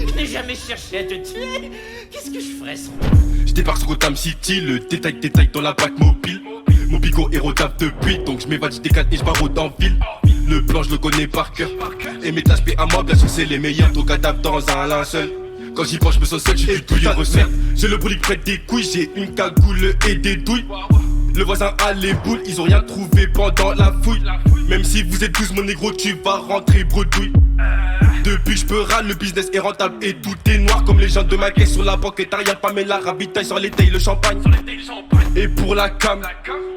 Je n'ai jamais cherché à te tuer. Qu'est-ce que je ferais sans toi? Je débarque sur Gotham City, le détail dans la bac mobile. Mon bigot est rodable depuis, donc je m'évade, je décale et je barre en ville. Le plan je le connais par cœur. Et mes tâches à moi, bien sûr c'est les meilleurs. Donc adapte dans un linceul. Quand j'y pense je me sens seul, j'ai du tout recette. J'ai le brolique près des couilles, j'ai une cagoule et des douilles. Le voisin a les boules, ils ont rien trouvé pendant la fouille. Même si vous êtes 12 mon négro, tu vas rentrer bredouille. Depuis que je peux râler, le business est rentable et tout est noir. Comme les gens de ma caisse sur la banque et t'as rien pas mais la ravitaille sur les tailles, le champagne. Et pour la cam,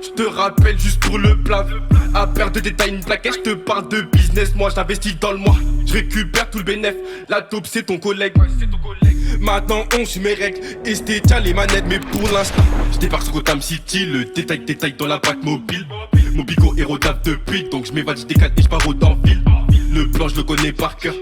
je te rappelle juste pour le plat. À perdre de détails, une plaquette, je te parle de business. Moi j'investis dans le mois, je récupère tout le bénéf. La taupe c'est ton collègue. Maintenant on suit mes règles et c'était tiens les manettes. Mais pour l'instant je débarque sur Gotham City, le détail dans la bac mobile. Mon bigot est rodable depuis, donc je m'évade, je décale et je pars en ville. Le plan je le connais par cœur.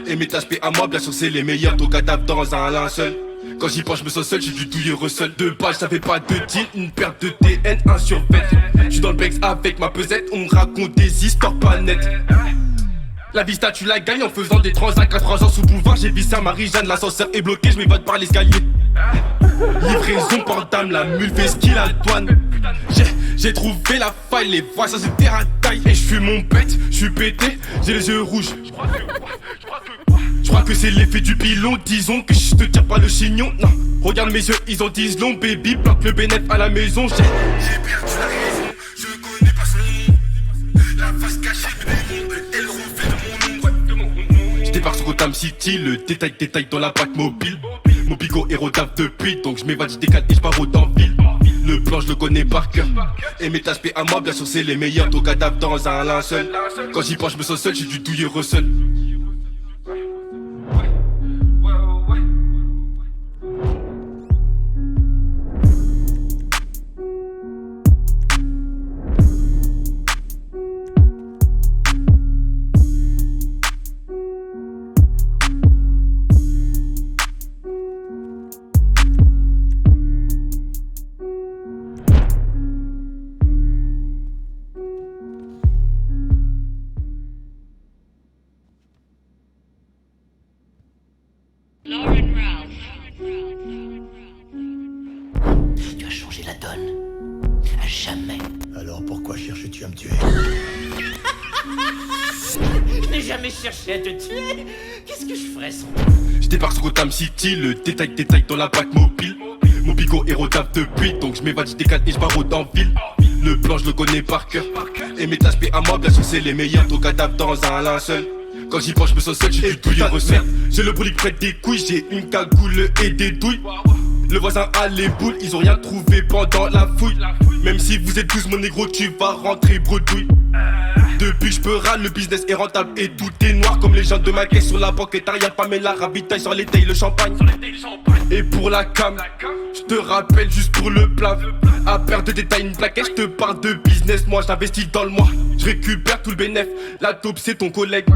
Et mes tâches à moi, bien sûr c'est les meilleurs. Donc adapte dans un linceul. Quand j'y pense je me sens seul, j'ai du douilleux Russell. De base j'avais pas de deal, une perte de TN, un survêt. J'suis dans le Bex avec ma pesette, on me raconte des histoires pas nettes. La vista tu la gagnes en faisant des transacts à 3 ans sous boulevard. J'ai vissé à Marie-Jeanne, l'ascenseur est bloqué, je m'évade par l'escalier. Livraison par dame, la mule fait ce qu'il a douane. J'ai trouvé la faille, les voix ça c'était à taille. Et j'fume mon pet, j'suis pété, j'ai les yeux rouges. J'crois que c'est l'effet du pilon, disons que je te tire pas le chignon. Non, regarde mes yeux, ils ont 10 longs, baby, bloque le bénéf à la maison. J'ai perdu la raison, je connais pas son nom. La face cachée de mon elle refait de mon nom. J'débarque sur Gotham City, le détail dans la bac mobile. Mon bigot est rodable depuis, donc je m'évade, je décale et je pars en ville. Le plan je le connais par cœur. Et mes tâches à moi, bien sûr c'est les meilleurs. Donc adapte dans un linceul. Quand j'y pense je me sens seul, j'ai du douilleux Russell. Lauren Ralph. Tu as changé la donne. À jamais. Alors pourquoi cherches-tu à me tuer? Je n'ai jamais cherché à te tuer. Qu'est-ce que je ferais sans toi? Je débarque sur Gotham City, le détail dans la bac mobile. Mon bigot est rodable depuis, donc je m'évade, je décale et je pars en ville. Le plan je le connais par cœur. Et mes tâches à moi, bien sûr c'est les meilleurs. Donc adapte dans un linceul. Quand j'y pense je me sens seul, j'ai du douilleux Russell. J'ai le brolique près des couilles, j'ai une cagoule et des douilles. Le voisin a les boules, ils ont rien trouvé pendant la fouille. Même si vous êtes 12 mon négro, tu vas rentrer bredouille. Depuis que je peux râler, le business est rentable et tout est noir. Comme les gens de ma caisse sur la banque et t'as rien pas mais la ravitaille sur les tailles, le champagne. Et pour la cam, je te rappelle juste pour le plat. À perdre de détails, une plaquette, je te parle de business. Moi j'investis dans le mois, je récupère tout le bénéf. La taupe c'est ton collègue.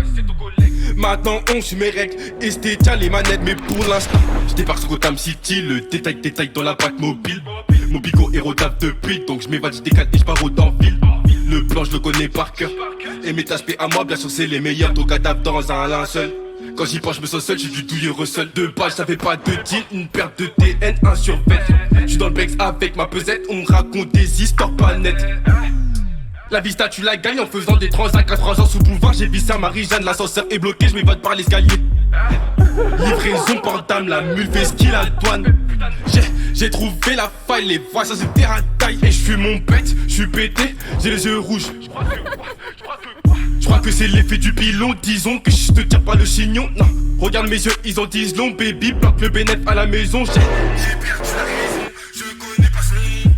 Maintenant on suit mes règles et c'était tiens les manettes. Mais pour l'instant je débarque sur Gotham City, le détail dans la bac mobile. Mon bigot est rodable depuis, donc je m'évade, je décale et je pars en ville. Le plan je le connais par cœur. Et mes tâches à moi, bien sûr c'est les meilleurs. Donc adapte dans un linceul. Quand j'y pense je me sens seul, j'ai du douilleux Russell. De base j'avais pas de deal, une perte de TN, un survêt. J'suis dans le Bex avec ma pesette, on me raconte des histoires pas nettes. La vista tu la gagnes en faisant des transacts à 3 ans sous boulevard. J'ai vissé à Marie-Jeanne, l'ascenseur est bloqué, je m'évade par l'escalier. Livraison par dame, la mule fait ce qu'il a douane. J'ai trouvé la faille, les voix ça c'était à taille. Et j'fume mon pet, j'suis pété, j'ai les yeux rouges. J'crois que c'est l'effet du pilon, disons que je te tire pas le chignon. Non, regarde mes yeux, ils ont 10 longs, baby, bloque le bénéf à la maison. J'ai perdu la raison, je connais pas son nom.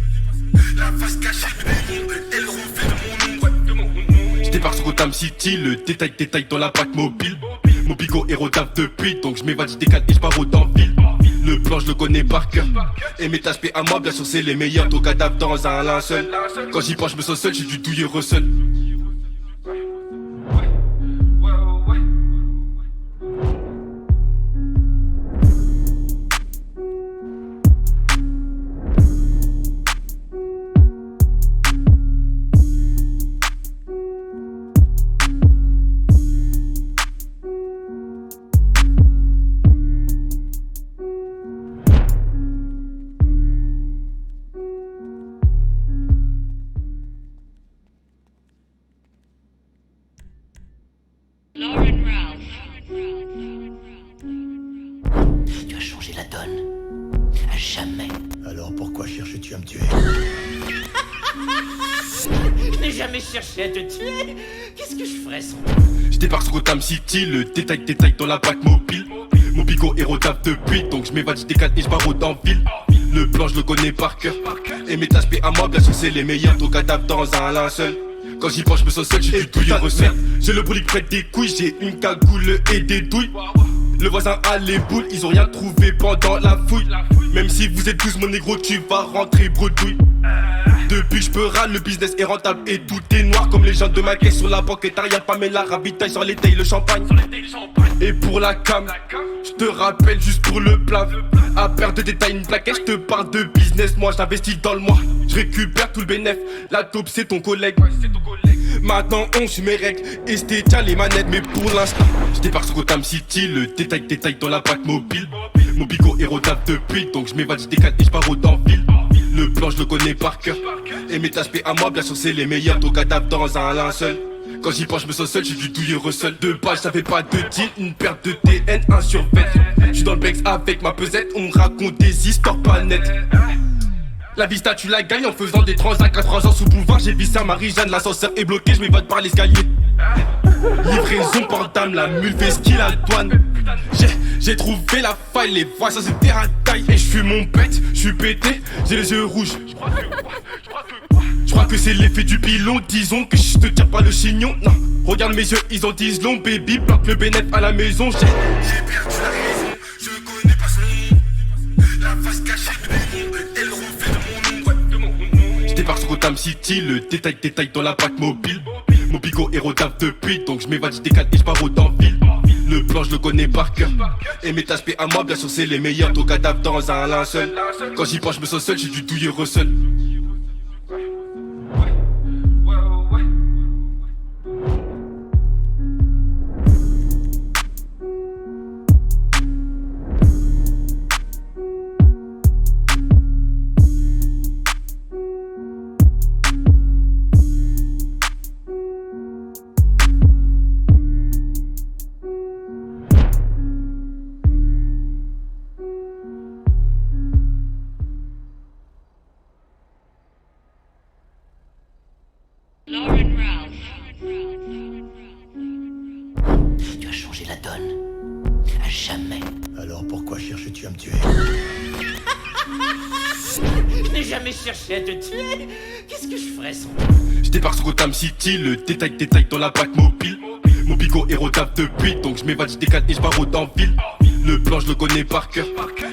La face cachée de mon elle refait de mon nom. J'débarque sur Gotham City, le détail dans la bac mobile. Mon bigot est rodable depuis, donc je m'évade, je décale et je pars en ville. Le plan je le connais par cœur. Et mes tâches à moi, bien sûr c'est les meilleurs. Donc adapte dans un linceul. Quand j'y pense je me sens seul, j'ai du douilleux Russell. tu vas me tuer. Je n'ai jamais cherché à te tuer. Qu'est-ce que je ferais sans toi? Je débarque sur Gotham City, le détail dans la Batmobile. Mon bigot est rodable depuis, donc je m'évade, je décale et je barre en ville. Le plan je le connais par cœur. Et mes tâches à moi, bien sûr c'est les meilleurs. Ton cadavre dans un linceul. Quand j'y pense je me sens seul, j'ai du douille recette. J'ai le brolique près des couilles, j'ai une cagoule et des douilles. Le voisin a les boules, ils ont rien trouvé pendant la fouille. Même si vous êtes 12 mon négro, tu vas rentrer bredouille. Depuis que je peux râler, le business est rentable et tout est noir. Comme les gens de ma caisse sur la banque et t'as rien pas mais la ravitaille sur les tailles, le champagne. Et pour la cam, je te rappelle juste pour le plat. À perte de détails, une plaquette, je te parle de business. Moi j'investis dans le mois, je récupère tout le bénéf. La taupe c'est ton collègue. Maintenant on suit mes règles et c'était tiens les manettes. Mais pour l'instant, je débarque sur Gotham City, le détail dans la Batmobile. Mon bigot est rodable depuis, donc je m'évade, je décale et je pars en ville. Le plan je le connais par cœur. Et mes tâches à moi, bien sûr c'est les meilleurs. Ton cadavre dans un linceul. Quand j'y pense je me sens seul, j'ai du douille recel. De base j'avais pas de deal, une perte de TN, un survêt. J'suis dans le Bex avec ma pesette, on me raconte des histoires pas nettes. La vista tu la gagnes en faisant des transacts. 4 ans sous boulevard, j'ai vissé à Marie-Jeanne. L'ascenseur est bloqué, je m'évade par l'escalier. Livraison portable, la mule fait ski la douane. J'ai trouvé la faille, les voix ça c'était à taille. Et j'fume mon pet, j'suis pété, j'ai les yeux rouges. J'crois que c'est l'effet du pilon, disons que je te tire pas le chignon. Non, regarde mes yeux, ils ont 10 longs, baby, bloque le bénéf à la maison. J'ai perdu la raison, je connais pas son nom. La face cachée de démon, elle refait de mon nom. Je débarque sur Gotham City, le détail dans la Batmobile. Mon bigot est rodable depuis, donc je m'évade, je décale et je pars en ville. Le plan je le connais par cœur. Et mes tâches à moi, bien sûr c'est les meilleurs. Ton cadavre dans un linceul. Quand j'y pense je me sens seul, j'ai du douille recel. Lauren Ralph. Tu as changé la donne. À jamais. Alors pourquoi cherches-tu à me tuer? Je n'ai jamais cherché à te tuer. Qu'est-ce que je ferais sans toi? Je débarque sur Gotham City, le détail dans la Batmobile. Mon bigot est rodable depuis, donc je m'évade, je décale et je pars en ville. Le plan je le connais par cœur.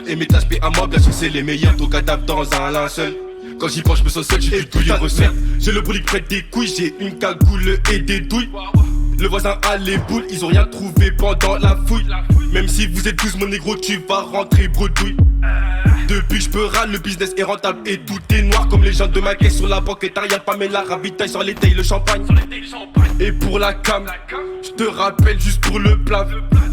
Et mes tâches à moi, bien sûr c'est les meilleurs. Ton cadavre dans un linceul. Quand j'y pense je me sens seul, j'ai du douille recette. J'ai le brolique près des couilles, j'ai une cagoule et des douilles. Le voisin a les boules, ils ont rien trouvé pendant la fouille. Même si vous êtes 12 mon négro, tu vas rentrer bredouille. Depuis que je peux râler, le business est rentable et tout est noir. Comme les gens de ma caisse sur la banque et t'as rien pas mais la ravitaille sur les tailles, le champagne. Et pour la cam, je te rappelle juste pour le plat.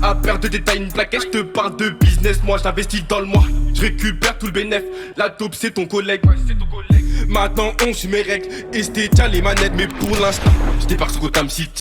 À perte de détails, une plaquette, je te parle de business. Moi j'investis dans le mois, je récupère tout le bénéf. La taupe c'est ton collègue. Maintenant on suit mes règles et c'était tiens les manettes. Mais pour l'instant, je débarque sur Gotham City.